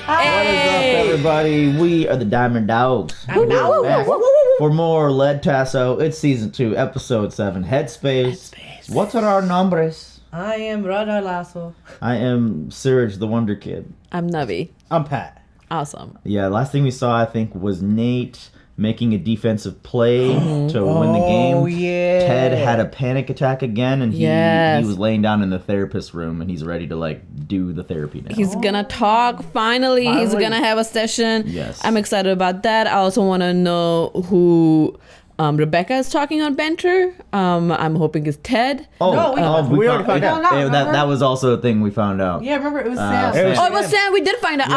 What is up, everybody? We are the Diamond Dogs. Woo, woo, woo, Back woo, woo. for more Ted Lasso. It's season 2, episode 7, Headspace. What's our nombres? I am Ted Lasso. I am Surge, the Wonder Kid. I'm Navi. I'm Pat. Awesome. Yeah, last thing we saw, I think, was Nate making a defensive play to win the game. Oh, yeah. Ted had a panic attack again, and he Yes. was laying down in the therapist room, and he's ready to, do the therapy now. He's gonna talk. Finally, he's gonna have a session. Yes. I'm excited about that. I also want to know who Rebecca is talking on Banter. I'm hoping it's Ted. Oh, No, we already found out. No, that was also a thing we found out. Yeah, remember it was Sam. Sam. Oh, it was Sam. We did find out.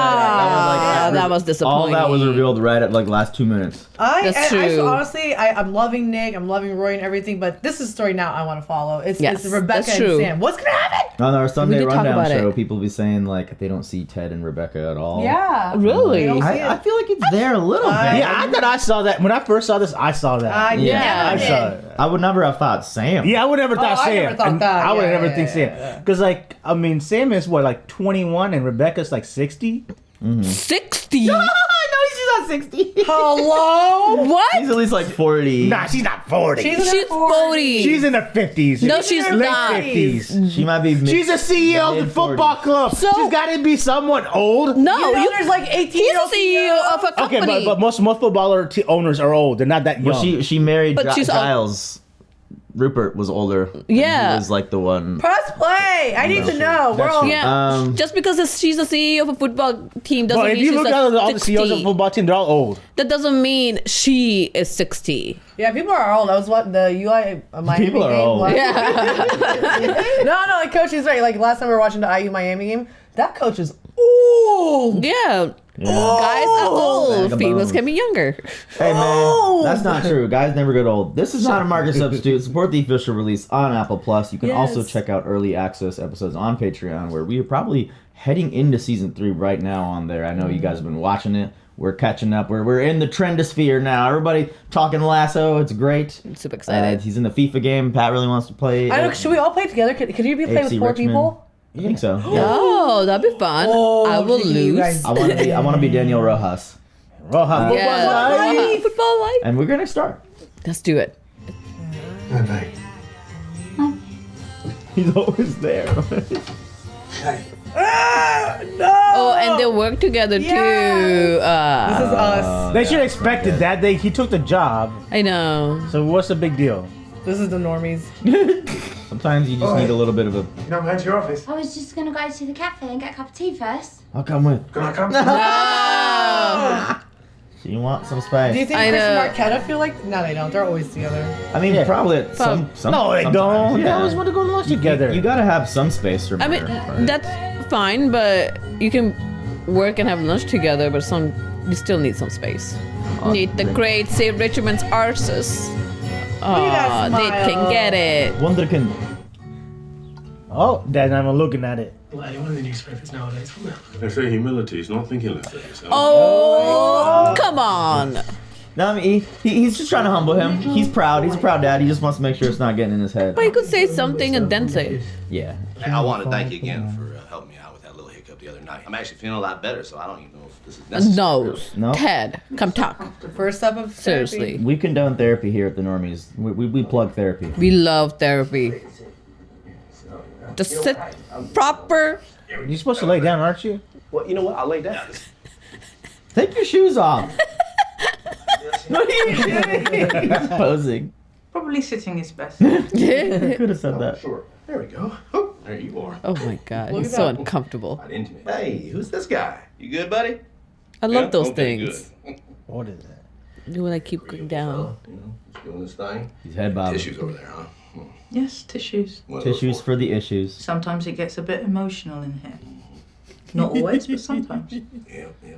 That was disappointing. All that was revealed right at last 2 minutes. That's true. Honestly, I'm loving Nick. I'm loving Roy and everything. But this is the story now I want to follow. It's Rebecca that's and true. Sam. What's gonna happen? On our Sunday did talk rundown about show, it. people be saying they don't see Ted and Rebecca at all. Yeah. Really? They don't see I it. feel like it's there a little bit. Yeah, I thought I saw that. When I first saw this, I saw that. Yeah, I saw it. I would never have thought Sam. Yeah, I would never thought I Sam. never thought And that. I would Yeah, never yeah, think yeah, Sam. Because, Sam is 21 and Rebecca's 60? 60. No, she's not 60. Hello. What? She's at least 40. Nah, she's not 40. She's 40. She's in her 50s. No, she's late not. 50s. She might be. She's a CEO of the mid-40s. football club. So- She's got to be somewhat old. No, There's 18 he's a CEO of a company. Okay, but most footballer owners are old. They're not that young. Well, she married But she's Giles. Rupert was older. Yeah. He was the one. Press play. I need to know. We're That's all. true. Yeah, just because she's a CEO of a football team doesn't But if mean you she's look at all the 60. CEOs of the football team, they're all old. That doesn't mean she is 60. Yeah, people are old. That was what the UI Miami People are game old. was. Yeah. No, coach is right. Last time we were watching the IU Miami game, that coach is old. Yeah. Guys are old. Bag of Females bones. can be younger. Hey man, that's not true. Guys never get old. This is not a market substitute. Support the official release on Apple Plus. You can also check out early access episodes on Patreon, where we are probably heading into season 3 right now on there. I know you guys have been watching it. We're catching up. We're in the trendosphere now. Everybody talking Lasso. It's great. I'm super excited. He's in the FIFA game. Pat really wants to play. I know. Should we all play together? Could you be playing with AFC 4 Richmond. people? I think so. Yeah. Oh, that'd be fun. Oh, I will gee, you lose. guys- I want to be Daniel Rojas, Rohan. Yeah. Football life. and we're gonna start. Let's do it. He's always there. Oh, and they work together too. This is us. They should have expected that. He took the job. I know. So what's the big deal? This is the Normies. Sometimes you just need a little bit of a. Can I go to your office? I was just gonna go to the cafe and get a cup of tea first. I'll come with. Can I come? So you want some Do you space? think I Chris and know. Marquetta feel like? No, they don't. They're always together. I mean, probably at some. No, they sometimes, don't. They yeah. always want to go to lunch together. You gotta have some space. I mean, that's fine, but you can work and have lunch together, but you still need some space. Need the great Save Richmond's arses. at that They can smile. get it. Wonderkin. Oh, Dad, I'm looking at it. Well, anyone in newspapers nowadays, isn't there? They say humility is not thinking less of yourself. Oh, come on. No, I mean, he's just trying to humble him. He's proud. He's a proud dad. He just wants to make sure it's not getting in his head. But you could say something and then say. Yeah. Hey, I want to thank you again for helping me out with that little hiccup the other night. I'm actually feeling a lot better, so I don't even know if this is necessary. No. Ted, come talk. The first step of Seriously. We condone therapy here at the Normies. We plug therapy. We love therapy. Just sit proper. You're supposed to lay down, aren't you? Well, you know what? I'll lay down. Take your shoes off. What are you doing? He's posing. Probably sitting is best. Could have said that. Sure. There we go. Oh, there you are. Oh my god, Look he's at so that. uncomfortable. Not intimate. Hey, who's this guy? You good, buddy? I love Yeah? those Okay, things. Good. What is that? When I keep going down. You know, just doing this thing. He's head bobbing. Tissues over there, huh? Yes, tissues. What are those Tissues for the issues. Sometimes it gets a bit emotional in here. Not always, but sometimes. Yeah, yeah, yeah.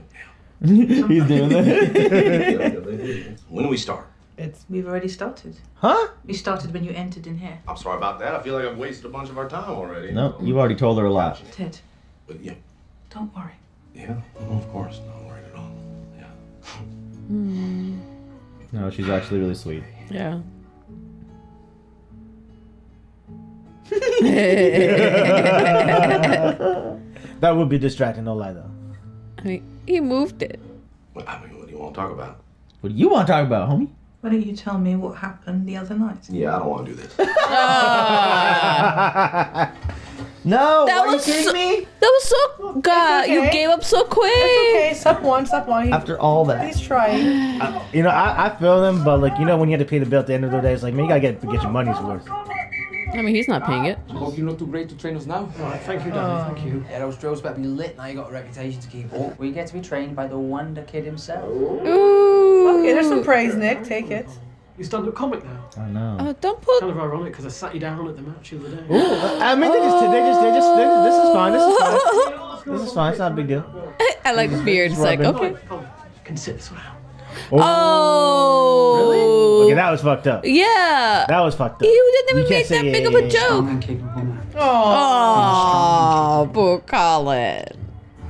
He's doing that. When do we start? We've already started. Huh? We started when you entered in here. I'm sorry about that. I feel like I've wasted a bunch of our time already. No, you've already told her a lot. Ted, But yeah, don't worry. yeah, well, of course, not worried at all. Yeah. No, she's actually really sweet. Yeah. That would be distracting, no lie though. I mean, he moved it. Well, I mean, what do you want to talk about? What do you want to talk about, homie? Why don't you tell me what happened the other night? Yeah, I don't want to do this. No, That are you was kidding so- me? That was so God. okay. You gave up so quick. It's okay. Step one. After all that. He's trying. You know, I feel them, but like, you know, when you have to pay the bill at the end of the day, it's like, man, you gotta get your money's worth. I mean, he's not paying it. Hope you're not too great to train us now. All right, thank you, Daddy. Thank you. Yeah, those drills better be lit. Now you got a reputation to keep up. We get to be trained by the Wonder Kid himself. Ooh. Okay, there's some praise, Nick. Take it. You stand-up comic now. I know. Don't put. Kind of ironic because I sat you down at the match the other day. I mean, this is fine. It's not a big deal. I like the beard. It's like, okay. Come, can sit this one out. Oh. Really? Okay, that was fucked up. Yeah. That was fucked up. You didn't even You can't make that say big yeah, of a yeah, joke. And capable man. Oh, poor Colin.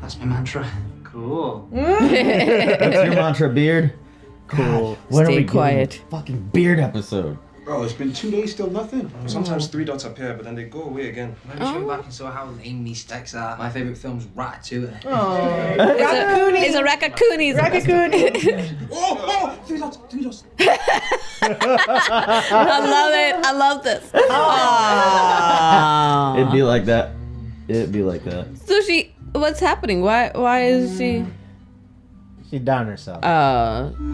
That's my mantra. Cool. What's your mantra, Beard? Cool. When Stay are we quiet. getting a fucking Beard episode? Bro, it's been 2 days, still nothing. Sometimes 3 dots appear, but then they go away again. Maybe show back and saw how lame these stacks are. My favourite film's Ratatouille. It's a Raccoonies. Raccoon. Oh, 3 dots, 3 dots. I love it. I love this. Aww. It'd be like that. It'd be like that. So what's happening? Why is she? She down herself.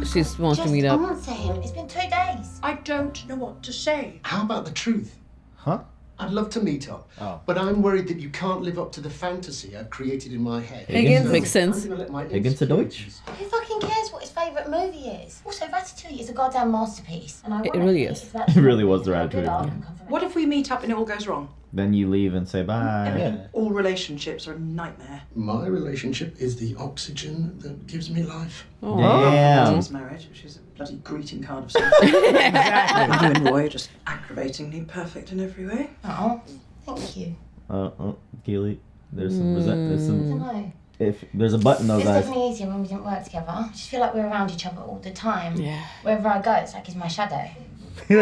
She wants to meet up. Answer him. It's been 2 days. I don't know what to say. How about the truth? Huh? I'd love to meet up, but I'm worried that you can't live up to the fantasy I've created in my head. Higgins makes sense. Higgins to Deutsch. Who fucking cares what his favourite movie is? Also, Ratatouille is a goddamn masterpiece. And It really is. It really was the Ratatouille. What if we meet up and it all goes wrong? Then you leave and say bye. All relationships are a nightmare. My relationship is the oxygen that gives me life. Damn. His marriage, which is a bloody greeting card of something. You and Roy are just aggravatingly perfect in every way. Oh, thank you. Keeley, there's some I don't some. know. If there's a button though, It's guys. definitely easier when we didn't work together. I just feel like we're around each other all the time. Yeah. Wherever I go, it's like he's my shadow. Why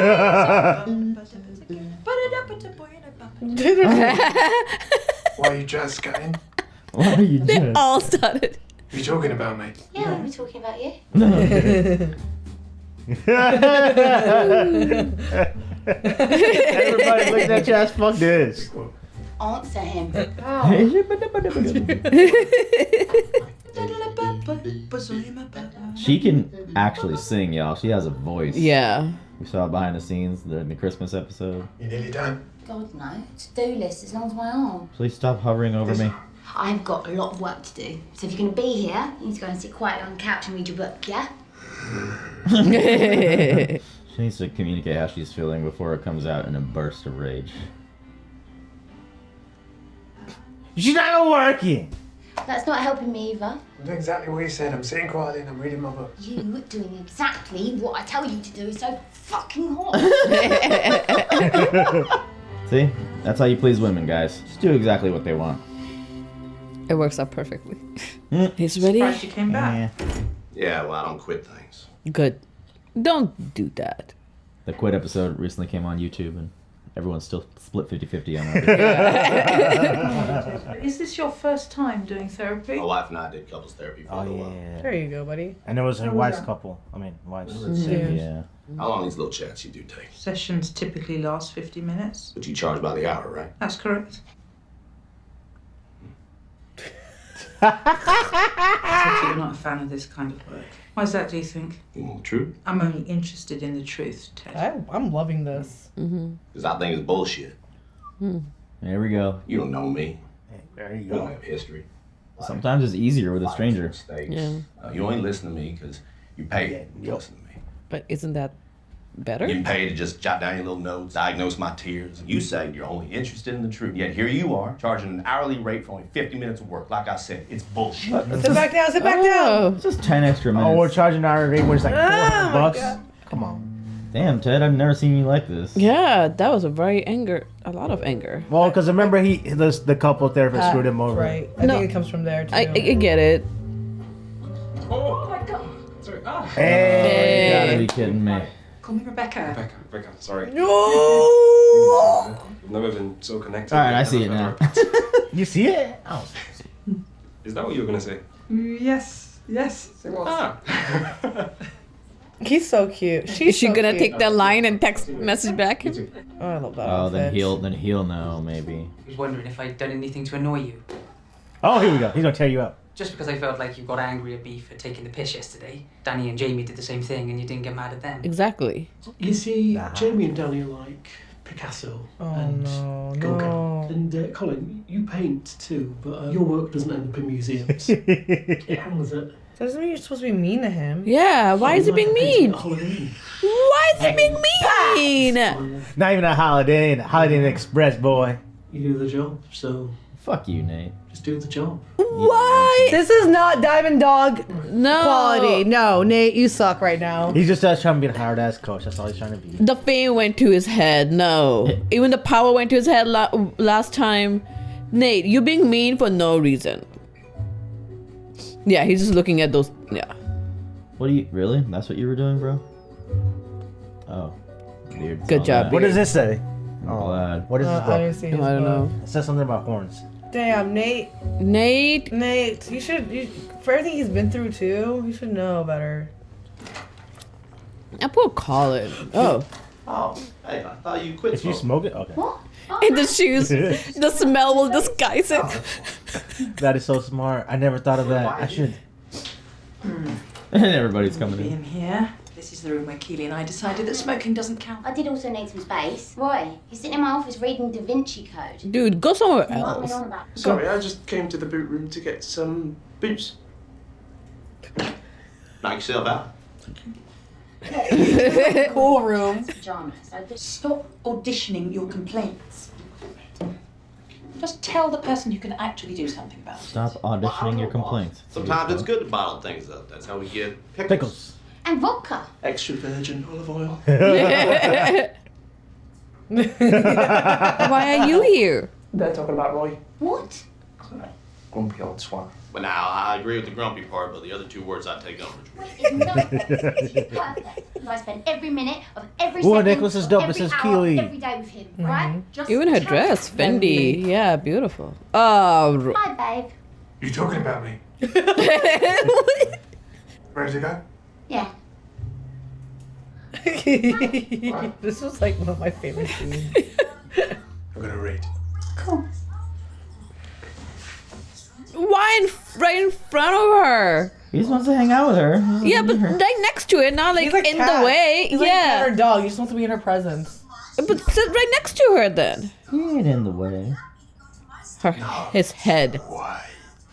are you just getting? Why are you They just? all started. You talking about me? Yeah, we're talking about you. Everybody look at your ass. Fuck this. Answer him. She can actually sing, y'all. She has a voice. Yeah. We saw it behind the scenes during the Christmas episode. You nearly done? God, no. To-do list as long as my arm. Please stop hovering over me. I've got a lot of work to do. So if you're going to be here, you need to go and sit quietly on the couch and read your book, yeah? She needs to communicate how she's feeling before it comes out in a burst of rage. She's not working. That's not helping me either. I'm doing exactly what you said. I'm sitting quietly and I'm reading my book. You doing exactly what I tell you to do is so fucking hot. See? That's how you please women, guys. Just do exactly what they want. It works out perfectly. He's ready. Surprised you came back. Yeah, well, I don't quit things. Good. Don't do that. The Quit episode recently came on YouTube, and everyone's still split 50-50 on that. Is this your first time doing therapy? My wife and I did couples therapy for a little while. There you go, buddy. And it was her wife's couple. I mean, wife's. Yeah. How long these little chats you do take? Sessions typically last 50 minutes. But you charge by the hour, right? That's correct. I take it you're not a fan of this kind of work. Why is that, do you think? You want the truth? I'm only interested in the truth, Ted. I'm loving this. Because I think it's bullshit. There we go. You don't know me. There you You don't go. have history. Sometimes it's easier with a stranger. Mistakes. Yeah. You only listen to me because you pay to listen to me. But isn't that better? You pay to just jot down your little notes, diagnose my tears. You say you're only interested in the truth. Yet here you are, charging an hourly rate for only 50 minutes of work. Like I said, it's bullshit. Sit back down, sit back down. Just 10 extra minutes. Oh, we're charging our rate where it's like $400 my bucks. God. Come on. Damn, Ted, I've never seen you like this. Yeah, that was a lot of anger. Well, because remember the couple therapist screwed him over. Right. I think it comes from there, too. I get it. Oh my god. Sorry. You gotta be kidding me. Call me Rebecca. Rebecca, sorry. No! I've never been so connected. Alright, I see it now. You see it? Oh. Is that what you were going to say? Yes. It was. He's so cute. Is she so gonna cute. take that line and text message back him? Oh, I love that. Oh, then outfit. he'll know maybe. I was wondering if I'd done anything to annoy you. Oh, here we go. He's gonna tear you up. Just because I felt like you got angry at me for taking the piss yesterday. Danny and Jamie did the same thing and you didn't get mad at them. Exactly. You see, Jamie and Danny are like Picasso and Gauguin. And Colin, you paint too, but your work doesn't end up in museums. It hangs at... Doesn't mean you're supposed to be mean to him. Yeah, why is he being mean? Holiday. Why is he being mean? Not even a Holiday Inn. Holiday Inn Express, boy. You do the job, so Fuck you, Nate. just do the job. Why? This is not Diamond Dog No. quality. No, Nate, you suck right now. He's just trying to be a hard ass coach. That's all he's trying to be. The fame went to his head. No. Even the power went to his head last time. Nate, you're being mean for no reason. Yeah, he's just looking at those. Yeah. What do you really? That's what you were doing, bro? Oh, weird. Good job. What does this say? I'm glad. What is this I book? didn't see his I don't book. know. It says something about horns. Damn, Nate, you should, for everything he's been through too, you should know better. I poor Colin. Oh. Oh, hey, I thought you quit If you smoking. smoke it, okay. What? In the shoes, the smell will disguise it. That is so smart. I never thought of that. I should. And everybody's coming in. In here. This is the room where Keeley and I decided that smoking doesn't count. I did also need some space. Roy, you're sitting in my office reading Da Vinci Code. Dude, go somewhere What am I else. on about? Sorry, I just came to the boot room to get some boots. Knock yourself out. Cool room. Pajamas. Stop auditioning your complaints. Just tell the person who can actually do something about it. Stop auditioning your complaints. Sometimes it's good to bottle things up. That's how we get Pickles. And vodka. Extra virgin olive oil. Why are you here? They're talking about Roy. What? Grumpy old swine. But now, I agree with the grumpy part, but the other two words I take umbrage with. It's not perfect. I spend every minute of every Ooh, second Nicholas is dope. of It every says hour, Keeley. every day with him, right? Just Even her tell dress, him. Fendi. Yeah, beautiful. Oh. Hi, babe. You talking about me? Where does it go? Yeah. This was like one of my favorite scenes. I'm gonna read. Cool. Why right in front of her? He just wants to hang out with her. Yeah, but right next to it, not like, He's like in cat. the way. He's like yeah. cat or dog. You just want to be in her presence. But sit right next to her then. He ain't in the way. His head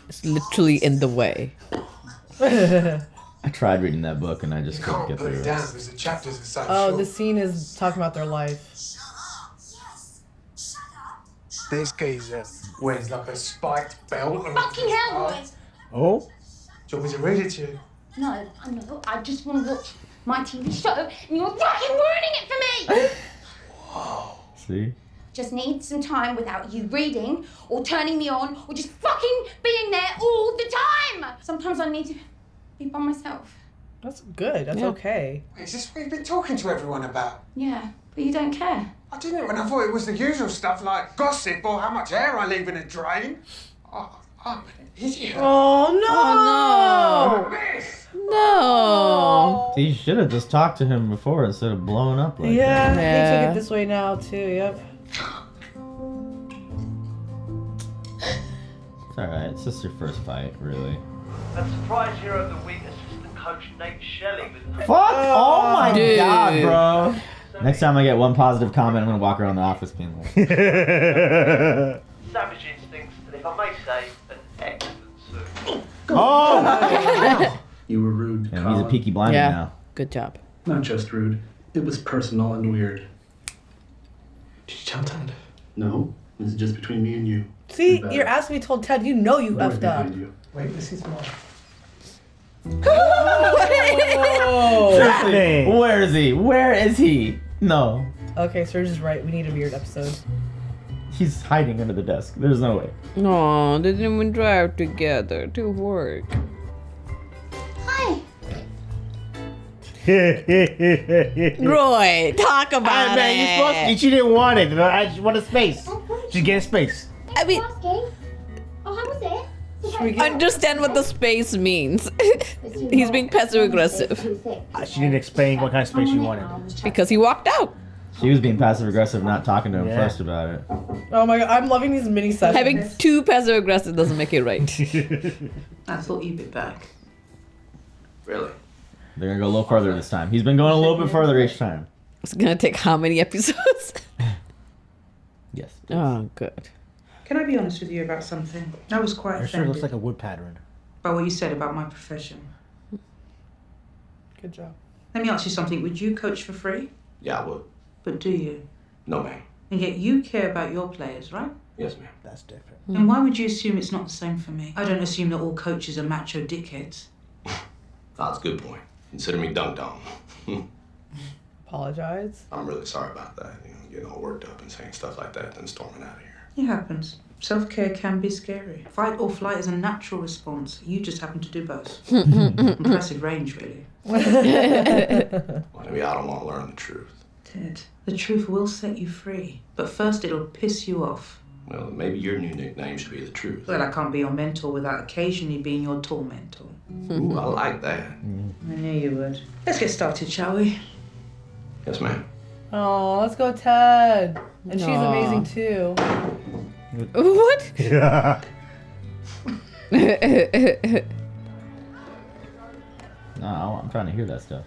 is literally in the way. I tried reading that book and I just couldn't get through it. because the chapters are so Oh, this scene is talking about their life. This geezer wears like a spiked belt. And Fucking hell, Roy. Oh? Do you want me to read it to you? No, I know. I just want to watch my TV show, and you're fucking ruining it for me. See? Just need some time without you reading or turning me on or just fucking being there all the time. Sometimes I need to be by myself. That's good. That's okay. Is this what you've been talking to everyone about? Yeah, but you don't care. I didn't when I thought it was the usual stuff like gossip or how much air I leave in a drain. Oh, I'm an idiot. Oh no! No. You should have just talked to him before instead of blowing up like Yeah, that. they took it this way now too. Yep. It's alright. It's just your first fight, really. And surprise hero of the week, assistant coach Nate Shelley with Fuck! Oh my Dude. god, bro! Next time I get one positive comment, I'm gonna walk around the office being like, savage instincts, and if I may say, an excellent suit. Oh! You were rude, and he's a peaky blinder Yeah. now. Good job. Not just rude. It was personal and weird. Did you tell Ted? No. This is just between me and you. See, you're asking me to tell Ted. You know you effed up. Wait, this is mine. Seriously, where is he? Where is he? No. Okay, Serge is right. We need a weird episode. He's hiding under the desk. There's no way. No, they didn't even drive together to work. Hi. Roy, talk about Man, you're supposed to, it. she didn't want it. I just wanted space. She's getting space. I mean, Asking. Oh, how was it? understand what the space means. He's being passive aggressive. She didn't explain what kind of space she wanted. Because he walked out. She was being passive aggressive, not talking to him first about it. Oh my god, I'm loving these mini sessions. Having two passive aggressive doesn't make it right. I thought you'd be back. Really? They're gonna go a little further this time. He's been going a little bit further each time. It's gonna take how many episodes? Yes. Oh, good. Can I be honest with you about something? I was quite Her offended shirt looks like a wood pattern. by what you said about my profession. Good job. Let me ask you something. Would you coach for free? Yeah, I would. But do you? No, ma'am. And yet you care about your players, right? Yes, ma'am. That's different. And why would you assume it's not the same for me? I don't assume that all coaches are macho dickheads. That's a good point. Consider me dunked on. Apologize. I'm really sorry about that. You know, getting all worked up and saying stuff like that, then storming out of here. It happens. Self-care can be scary. Fight or flight is a natural response. You just happen to do both. Impressive range, really. Well, maybe I don't want to learn the truth. Ted, the truth will set you free. But first it'll piss you off. Well, maybe your new nickname should be the truth. Well, I can't be your mentor without occasionally being your tormentor. Ooh, I like that. I knew you would. Let's get started, shall we? Yes, ma'am. Oh, let's go, Ted. And she's Aw. amazing too. What? Yeah. No, I'm trying to hear that stuff.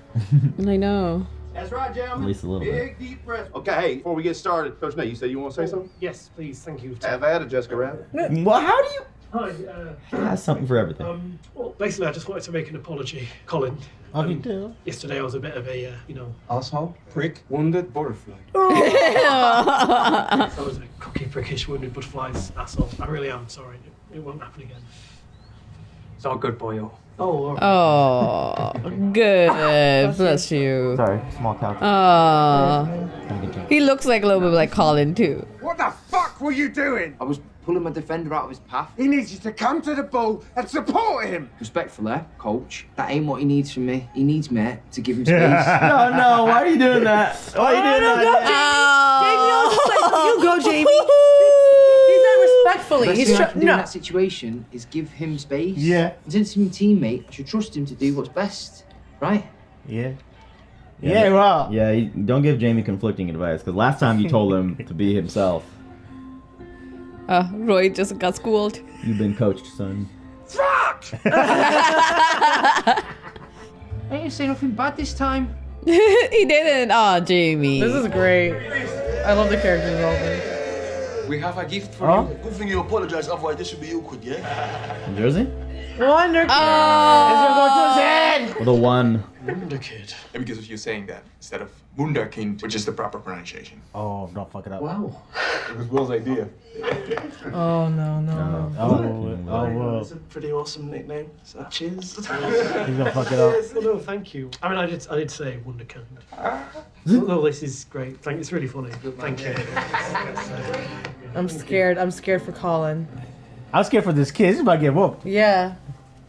I know. That's right, gentlemen. At least a little bit. Big, deep breath. Okay, hey, before we get started, Coach Nate, you said you want to say something? Yes, please, thank you. Have at it, Jessica Rabbit. Well, how do you... Hi, He has something for everything. well, basically, I just wanted to make an apology. Colin. Oh, you do? Yesterday I was a bit of a, Asshole, prick, wounded butterfly. I was a cocky, prickish, wounded butterflies asshole. I really am sorry. It won't happen again. It's all good, boyo. Oh, all right. Oh, good. Bless you. Sorry, small couch. He looks like a little bit like Colin too. What the fuck were you doing? I was pulling my defender out of his path. He needs you to come to the ball and support him. Respectfully, coach, that ain't what he needs from me. He needs me to give him space. No, why are you doing that? Why are you doing that? You go, Jamie. He's not respectfully. The best He's thing I can do in no. that situation is give him space. Yeah. And since he's my teammate, I should trust him to do what's best, right? Yeah. Yeah, well. Yeah, don't give Jamie conflicting advice, because last time you told him to be himself. Roy just got schooled. You've been coached, son. Fuck! I ain't say nothing bad this time. He didn't. Oh, Jamie. This is great. I love the character development. We have a gift for Oh? you. Good thing you apologize, otherwise this should be awkward, yeah? From Jersey? Wonder With a one. Wonder Kid. Maybe because of you saying that instead of Wunderkind, which is the proper pronunciation. Oh, don't fuck it up. Wow. It was Will's idea. Oh no. Oh, It's a pretty awesome nickname. So cheers. he's gonna fuck it up. Well, no, thank you. I mean, I did say Wunderkind. No, this is great. It's really funny. Thank you. I'm scared. I'm scared for Colin. I'm scared for this kid. He's about to get whooped. Yeah.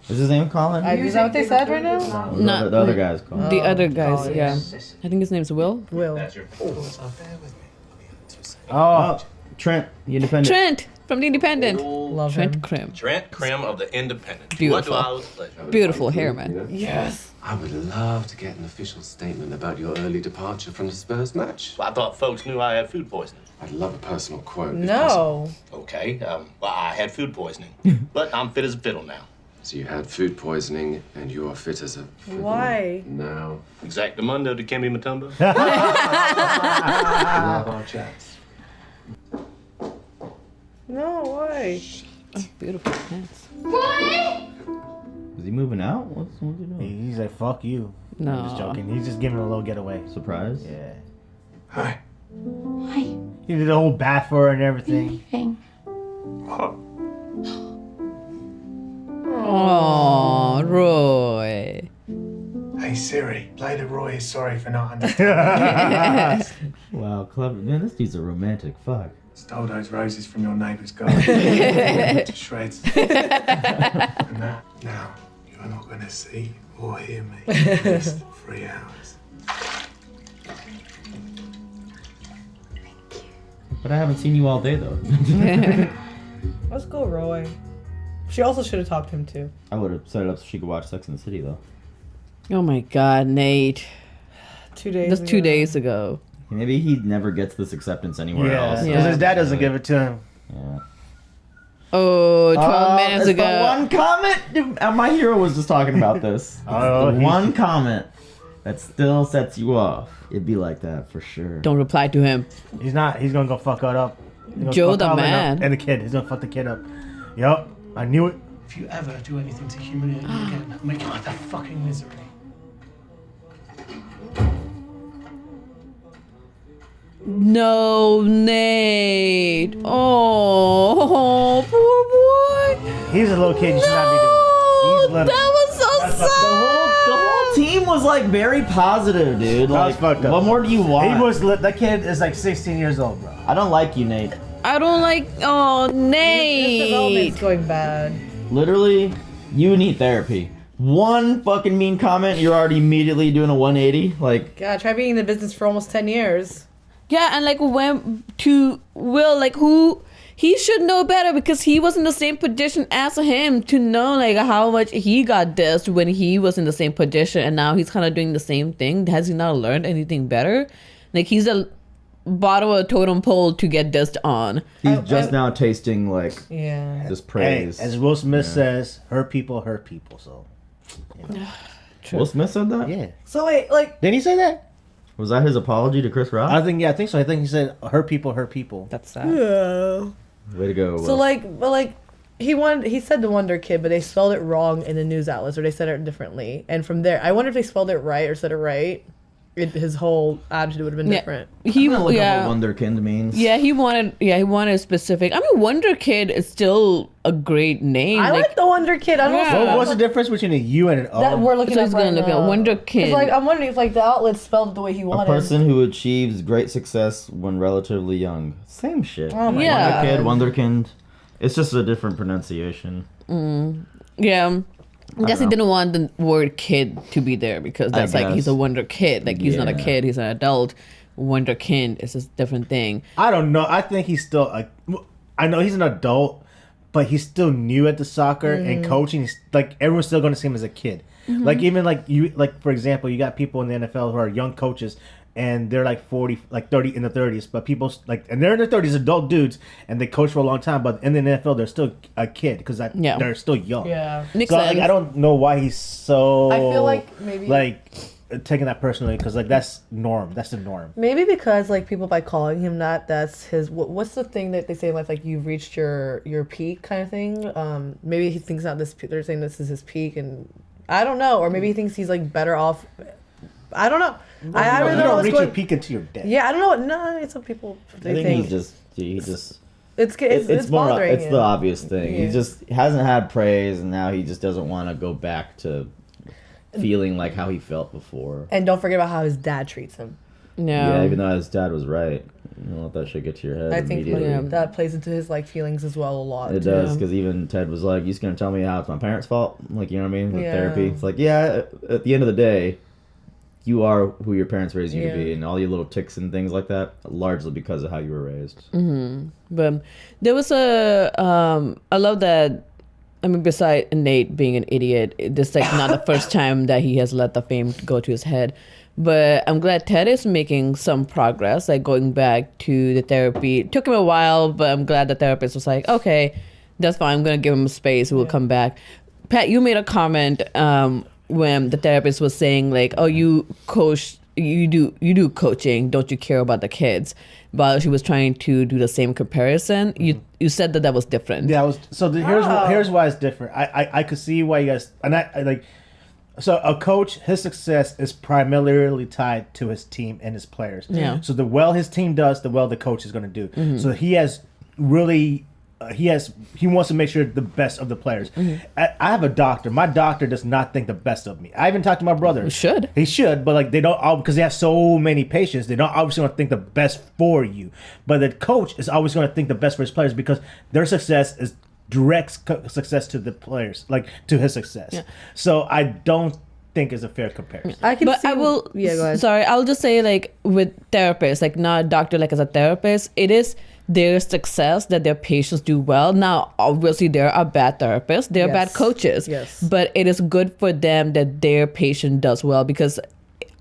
Is his name Colin? Is that what they said right now? Not the other guy's Colin. The other guys, Colin. yeah. I think his name's Will. Will. Oh, Trent, the Independent. Trent from the Independent. Love Trent him. Crimm. Trent Crimm of the Independent. Beautiful. What do I look like? Beautiful hair, man. Yes. I would love to get an official statement about your early departure from the Spurs match. Well, I thought folks knew I had food poisoning. I'd love a personal quote. if No. possible. Okay, well, I had food poisoning, but I'm fit as a fiddle now. So you had food poisoning and you are fit as a fiddle Why? now. Exactamundo to Kimby Matumba. Love our chats. No, why? Oh, beautiful pants. Is he moving out? What's he doing? he's like, fuck you. No. I'm just joking. He's just giving him a little getaway. Surprise? Yeah. Hi. Hi. He did the whole bath for her and everything. Oh, Roy. Hey Siri, play the Roy is sorry for not understanding. Wow, clever. Man, this dude's a romantic fuck. Stole those roses from your neighbour's garden. To shreds. And that, now, you are not going to see or hear me for at least 3 hours. But I haven't seen you all day, though. Let's go, Roy. She also should have talked to him too. I would have set it up so she could watch Sex and the City though. Oh my God, Nate. 2 days. That's 2 days ago. Maybe he never gets this acceptance anywhere else. Because his dad doesn't give it to him. Yeah. Oh, 12 minutes ago. The one comment, dude, my hero was just talking about this. The one comment that still sets you off. It'd be like that for sure. Don't reply to him. He's not. He's gonna go fuck it up. Joe the man. And the kid. He's gonna fuck the kid up. Yup. I knew it. If you ever do anything to humiliate me again, I'll make your life a fucking misery. No, Nate. Oh, poor boy. He's a little kid. You should not be doing it. He's little. That was so sad. The whole team was like very positive, dude. That was Like, fucked up. what more do you want? He was. That kid is like 16 years old, bro. I don't like you, Nate. I don't like. Oh, His Nate. development's going bad. Literally, you need therapy. One fucking mean comment, you're already immediately doing a 180. Like, God, try being in the business for almost 10 years. Yeah, and like when to Will, like who he should know better because he was in the same position as him to know like how much he got dissed when he was in the same position, and now he's kind of doing the same thing. Has he not learned anything better? Like he's the bottom of a totem pole to get dissed on. he's just now tasting like this Hey, praise. as Will Smith says, hurt people. So. You know. Will Smith said that? Yeah. So wait, like, Didn't he say that? Was that his apology to Chris Rock? I think so. I think he said, hurt people. That's sad. yeah. Way to go. So Will. like, he said the Wonder Kid, but they spelled it wrong in the news outlets, or they said it differently. And from there, I wonder if they spelled it right or said it right. His whole attitude would have been different. He I'm gonna look yeah. up what Wonderkind means. Yeah, he wanted a specific. I mean, Wonder Kid is still a great name. I like the Wonder Kid. I don't know. What's the difference between a U and an O? That we're looking So at he's right gonna look now. at Wonder Kid. 'Cause, like, I'm wondering if like the outlet spelled it the way he A wanted. person who achieves great success when relatively young. Same shit. Oh my Yeah. Wonderkid, Wonderkind. It's just a different pronunciation. Yeah. I guess he know. didn't want the word kid to be there because that's like he's guess. a wonder kid. Like he's not a Yeah. kid, he's an adult. Wonderkind is a different thing. I don't know. I think he's still. I know he's an adult, but he's still new at the soccer and coaching. He's like everyone's still going to see him as a kid. Like even like you, like for example, you got people in the NFL who are young coaches. And they're like 40, like 30 in the 30s, but people like, and they're in their 30s, adult dudes, and they coach for a long time. But in the NFL, they're still a kid because they're still young. Yeah. So like, I don't know why he's so. I feel like maybe taking that personally because like that's norm. That's the norm. Maybe because like people by calling him that, that's his. What's the thing that they say in life, like you've reached your peak kind of thing. Maybe he thinks not this. They're saying this is his peak, and I don't know. Or maybe he thinks he's like better off. I don't know. I really you don't know don't what's reach going. your peak until you're dead. Yeah, I don't know. No, some people I they think think he just. it's more. bothering It's him. the obvious thing. Yeah. He just hasn't had praise, and now he just doesn't want to go back to feeling like how he felt before. And don't forget about how his dad treats him. Yeah, even though his dad was right. You don't let that shit get to your head I think immediately. that plays into his like feelings as well a lot. It does, because even Ted was like, "You just gonna tell me how it's my parents' fault?" Like, you know what I mean? With Yeah. therapy, it's like, yeah. At the end of the day, you are who your parents raised you to Yeah. be, and all your little ticks and things like that, largely because of how you were raised. But there was I love that. I mean, beside Nate being an idiot, this like not the first time that he has let the fame go to his head. But I'm glad Ted is making some progress, like going back to the therapy. It took him a while, but I'm glad the therapist was like, okay, that's fine. I'm going to give him a space. We'll come back. Pat, you made a comment when the therapist was saying like, oh, you coach, you do coaching. Don't you care about the kids? But she was trying to do the same comparison. You said that was different. Yeah, here's why it's different. I could see why you guys and I like. So a coach, his success is primarily tied to his team and his players. Yeah. So the well his team does, the well the coach is going to do. So he has really. He wants to make sure the best of the players. I have a doctor. My doctor does not think the best of me. I even talked to my brother. He should, but like they don't all because they have so many patients. They don't obviously want to think the best for you. But the coach is always going to think the best for his players because their success is direct success to the players, like to his success. Yeah. So I don't think it's a fair comparison. I can. But see, I will. Yeah, go ahead. Sorry, I'll just say like with therapists, like not a doctor, like as a therapist, it is their success, that their patients do well. Now, obviously, there are bad therapists, there are bad coaches, but it is good for them that their patient does well, because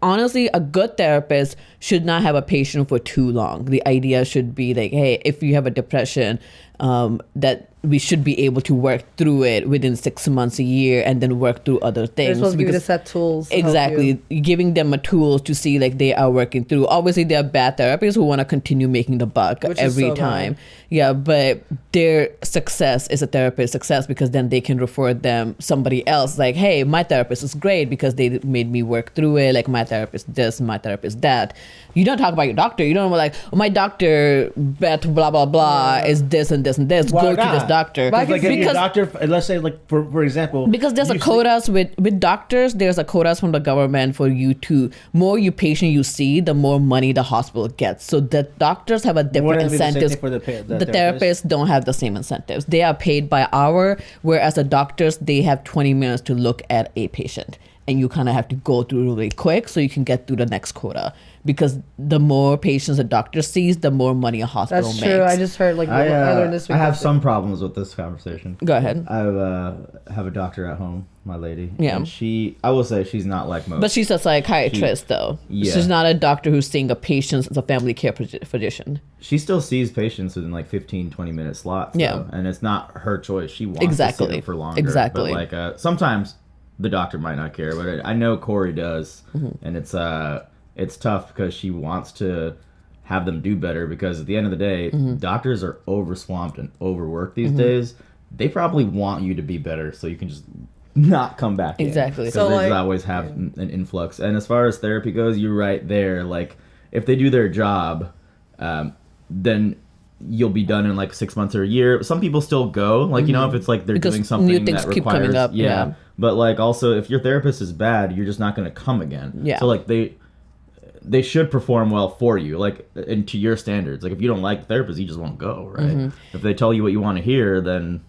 honestly, a good therapist should not have a patient for too long. The idea should be like, hey, if you have a depression, that we should be able to work through it within 6 months, a year, and then work through other things. They're supposed to give you the set tools. Exactly. Giving them a tool to see like they are working through. Obviously, there are bad therapists who want to continue making the buck every time. Yeah, but their success is a therapist's success, because then they can refer them somebody else. Like, hey, my therapist is great because they made me work through it. Like, my therapist this, my therapist that. You don't talk about your doctor. You don't like, oh, my doctor, blah, blah, blah, is this and this and this. Go to this doctor. Like if your doctor, let's say, like for example, because there's a quotas with doctors. There's a quotas from the government for you to more you patient you see, the more money the hospital gets. So the doctors have a different incentives. For the therapists don't have the same incentives. They are paid by hour, whereas the doctors, they have 20 minutes to look at a patient, and you kind of have to go through really quick so you can get through the next quota. Because the more patients a doctor sees, the more money a hospital makes. That's true. I just heard I learned this week. I have some problems with this conversation. Go ahead. I have a doctor at home, my lady. Yeah. And I will say she's not like most. But she's a psychiatrist, though. Yeah. She's not a doctor who's seeing a patient as a family care physician. She still sees patients within like 15, 20-minute slots. Yeah. Though, and it's not her choice. She wants to see them for longer. Exactly. But like sometimes the doctor might not care, but I know Corey does. And it's tough because she wants to have them do better, because at the end of the day, doctors are overswamped and overworked these days. They probably want you to be better so you can just not come back exactly. So they always have an influx. And as far as therapy goes, you're right there. Like, if they do their job, then you'll be done in like 6 months or a year. Some people still go, like, you know, if it's like they're doing something new things that keep requires coming up. Yeah. But like, also, if your therapist is bad, you're just not going to come again. Yeah. So like they should perform well for you, like, and to your standards. Like, if you don't like the therapist, you just won't go, right? If they tell you what you want to hear, then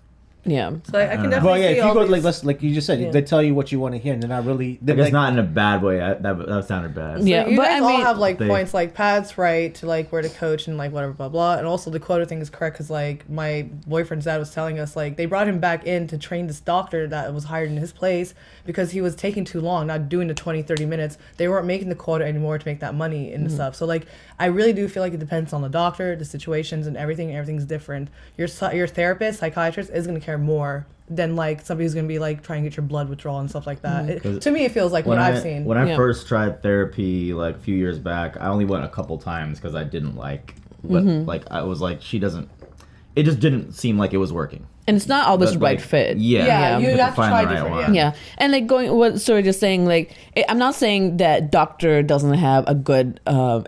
yeah. So I can definitely if see you all go these... like you just said, they tell you what you want to hear, and they're not really. Like, it's not in a bad way. That sounded bad. So yeah, you but guys I mean, all have like points, like Pat's right to like where to coach and like whatever blah blah, and also the quota thing is correct, because like my boyfriend's dad was telling us, like, they brought him back in to train this doctor that was hired in his place because he was taking too long, not doing the 20-30 minutes. They weren't making the quota anymore to make that money and stuff. So like, I really do feel like it depends on the doctor, the situations, and everything. Everything's different. Your therapist, psychiatrist is going to care more than like somebody who's going to be like trying to get your blood withdrawal and stuff like that. To me, it feels like what I've seen. When I first tried therapy like a few years back, I only went a couple times because I didn't like, but like I was like, it just didn't seem like it was working. And it's not always the right fit. Yeah, you have to try different one. Yeah. And like what Suri just saying, like, I'm not saying that doctor doesn't have a good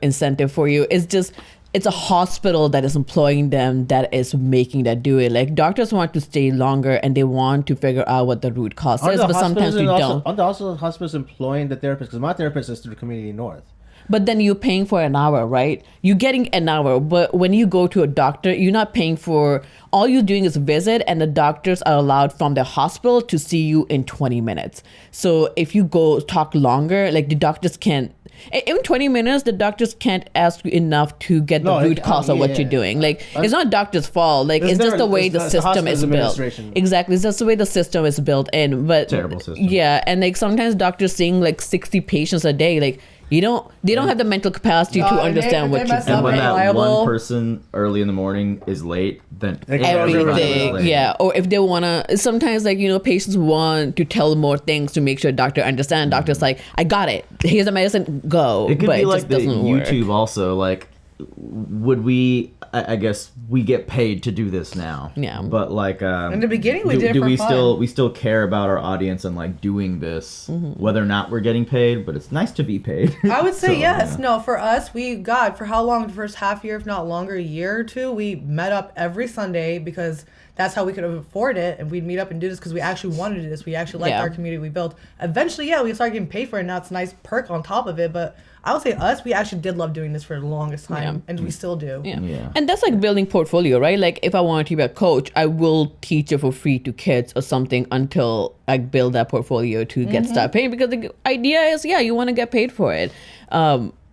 incentive for you. It's just, it's a hospital that is employing them that is making that do it. Like, doctors want to stay longer and they want to figure out what the root cause is, but sometimes we don't. Aren't also hospitals employing the therapist? Because my therapist is through Community North. But then you're paying for an hour, right? You're getting an hour, but when you go to a doctor, you're not paying for, all you're doing is visit, and the doctors are allowed from the hospital to see you in 20 minutes. So if you go talk longer, like, the doctors can't, in 20 minutes, the doctors can't ask you enough to get the root cause of what you're doing. Like, it's not doctor's fault. Like, it's just the way the system is built. Exactly. It's just the way the system is built in. But terrible system. Yeah. And like, sometimes doctors seeing like 60 patients a day, like, they don't have the mental capacity to understand what you're doing. And when that one person early in the morning is late, then everything, late. Or if they wanna, sometimes like, you know, patients want to tell more things to make sure doctor understand. Doctor's like, I got it. Here's the medicine. Go. It could but be it like just the doesn't YouTube work. also. Like, would we? I guess we get paid to do this now. Yeah. But like, in the beginning, we did it for we fun. We still care about our audience and like doing this, whether or not we're getting paid. But it's nice to be paid. I would say yes. Yeah. No, for us, for how long? The first half year, if not longer, a year or two, we met up every Sunday because that's how we could afford it, and we'd meet up and do this because we actually wanted to do this. We actually liked our community we built. Eventually, we started getting paid for it, and now it's a nice perk on top of it. But I would say we actually did love doing this for the longest time, and we still do. Yeah. And that's like building portfolio, right? Like, if I wanted to be a coach, I will teach it for free to kids or something until I build that portfolio to get started paying, because the idea is, you want to get paid for it.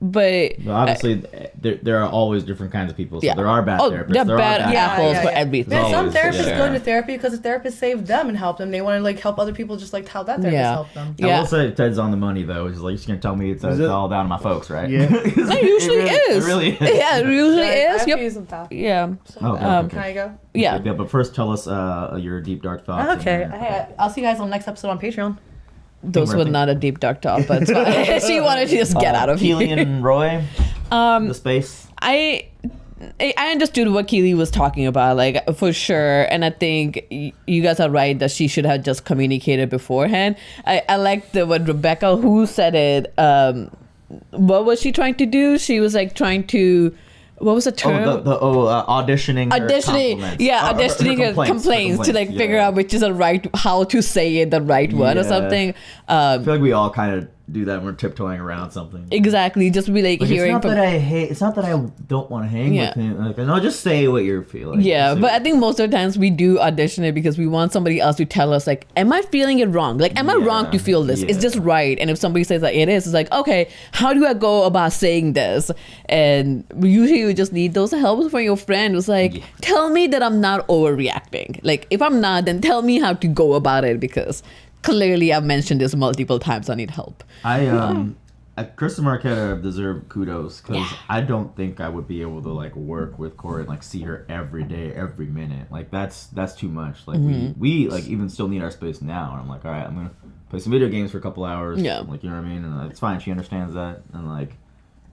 But obviously, there are always different kinds of people. So Yeah. there are bad therapists. There are There bad are apples for everything. Man, some Always, therapists yeah. go to therapy because the therapist saved them and helped them. They want to like help other people just like how that therapist helped them. I will say Ted's on the money though. He's like, you're just gonna tell me it's all down to my folks, right? Yeah. It usually is. It really is. Yeah, it usually I is. have Yep. to use some towel. Yeah. Oh, Can I go? Yeah. Yeah, but first tell us your deep dark thoughts. Okay. Hey, I'll see you guys on the next episode on Patreon. Those were not a deep dark talk, but it's fine. She wanted to just get out of here. Keeley and Roy. The space. I understood what Keeley was talking about, like for sure, and I think you guys are right that she should have just communicated beforehand. I liked what Rebecca, who said it. What was she trying to do? She was like trying to. What was the term? Auditioning. Auditioning, yeah, auditioning her complaints to like figure out which is the right, how to say it the right one or something. I feel like we all kind of do that when we're tiptoeing around something. Exactly, just be like hearing. It's not that I hate. It's not that I don't want to hang with him. Like, no, just say what you're feeling. Yeah, but I think most of the times we do audition it because we want somebody else to tell us like, am I feeling it wrong? Like, am I wrong to feel this? Is this right? And if somebody says that it is, it's like, okay, how do I go about saying this? And usually you just need those helps from your friend who's like, tell me that I'm not overreacting. Like, if I'm not, then tell me how to go about it because clearly I've mentioned this multiple times. I need help. Kristen Marquette deserve kudos because I don't think I would be able to like work with Corey and like see her every day, every minute. Like that's too much. Like we like even still need our space now. And I'm like, all right, I'm gonna play some video games for a couple hours. Yeah. Like, you know what I mean? And it's fine. She understands that. And like,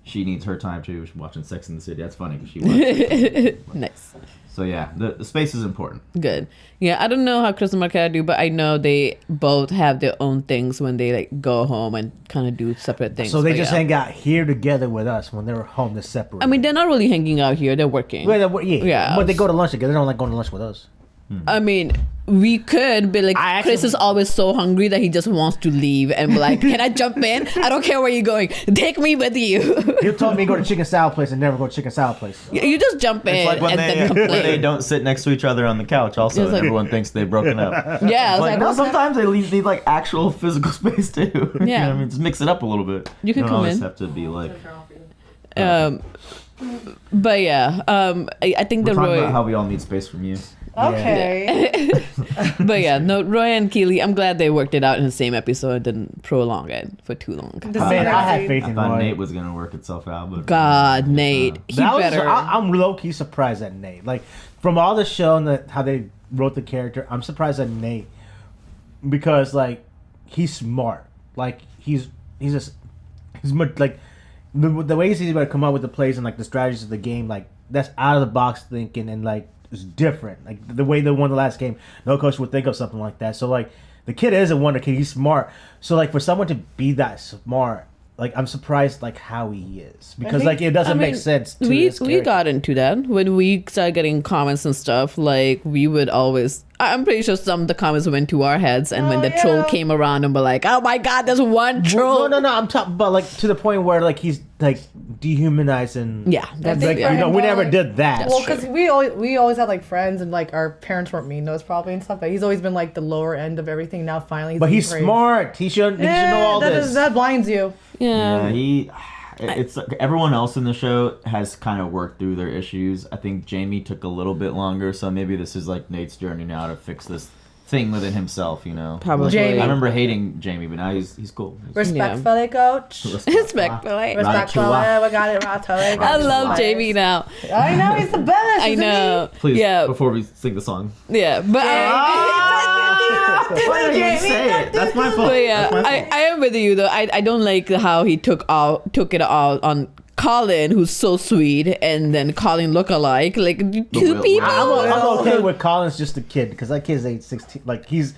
she needs her time too. She's watching Sex in the City. That's funny because she watches. Nice. So yeah, the space is important. Good. Yeah, I don't know how Chris and Marquette do, but I know they both have their own things when they like go home and kind of do separate things. So they But just yeah. hang out here together with us when they were home. They're separate. I mean, they're not really hanging out here. They're working. Yeah. But they go to lunch together. They don't like going to lunch with us. I mean, we could, but like Chris is always so hungry that he just wants to leave and be like, can I jump in? I don't care where you're going. Take me with you. He told me to go to chicken salad place and never go to chicken salad place. You just jump in It's like when and then complain. when they don't sit next to each other on the couch. Also, It's like- everyone thinks they've broken up. Yeah, It's like, no, what's sometimes they need like actual physical space too. You know what Yeah. I mean, just mix it up a little bit. You can don't come always in. have to be like. But yeah, I think We're the talking Roy. about how we all need space from you. Okay. But yeah, no, Roy and Keeley, I'm glad they worked it out in the same episode, didn't prolong it for too long. I thought Nate was gonna work itself out, but God, Nate, he better. I'm low key surprised at Nate. Like from all the show and how they wrote the character, I'm surprised at Nate because like he's smart. Like he's much like the way he's able to come up with the plays and like the strategies of the game. Like that's out of the box thinking and like it's different. Like the way they won the last game, no coach would think of something like that. So like the kid is a wonder kid. He's smart. So like for someone to be that smart. Like I'm surprised, like how he is because like it doesn't make sense. To we his character. got into that when we started getting comments and stuff. Like we would always. I'm pretty sure some of the comments went to our heads, and when the troll came around and were like, "Oh my God, there's one troll." No. I'm talking about like to the point where like he's like dehumanizing. Yeah, that's like, we never did that. Well, because we always had like friends and like our parents weren't mean to us probably and stuff. But he's always been like the lower end of everything. Now finally, But he's smart. He should know all this. That blinds you. Yeah. It's like everyone else in the show has kind of worked through their issues. I think Jamie took a little bit longer, so maybe this is like Nate's journey now to fix this thing within himself, you know. Probably. Jamie. I remember hating Jamie, but now he's cool. Respectfully, coach. Respectfully. Respectfully. We got it, Rato. I love Jamie now. I know he's the best. I know. Please, Yeah. before we sing the song. Yeah, but Why did you say it? That's my fault. But yeah, That's my fault. I am with you though. I don't like how he took it out on Colin, who's so sweet, and then Colin look-alike. Like two people. I'm okay with Colin's just a kid because that kid's age 16. Like he's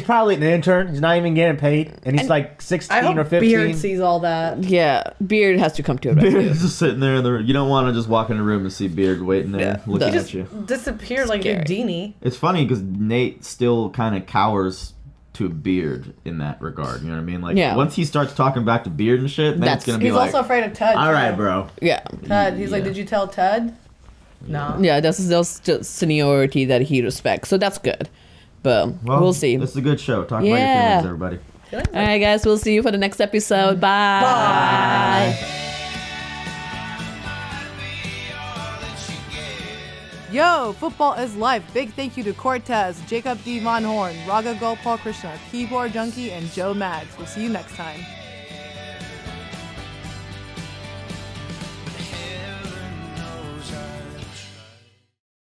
probably an intern. He's not even getting paid, and he's like 16 I hope or 15. Beard sees all that. Yeah, Beard has to come to a rescue. Beard's just sitting there. You don't want to just walk in the room and see Beard waiting there looking He at just you. disappeared like Houdini. It's funny because Nate still kind of cowers to Beard in that regard. You know what I mean? Like once he starts talking back to Beard and shit, then it's gonna be He's like, also afraid of Ted. all right, too. bro. Yeah. Ted. He's like, did you tell Ted? No. Yeah, that's just seniority that he respects. So that's good. But Well, we'll see. This is a good show. Talk about your Yeah. feelings, everybody. All right, guys. We'll see you for the next episode. Bye. Bye. Yo, football is life. Big thank you to Cortez, Jacob D. Von Horn, Raga Gopal Krishna, Keyboard Junkie, and Joe Mags. We'll see you next time.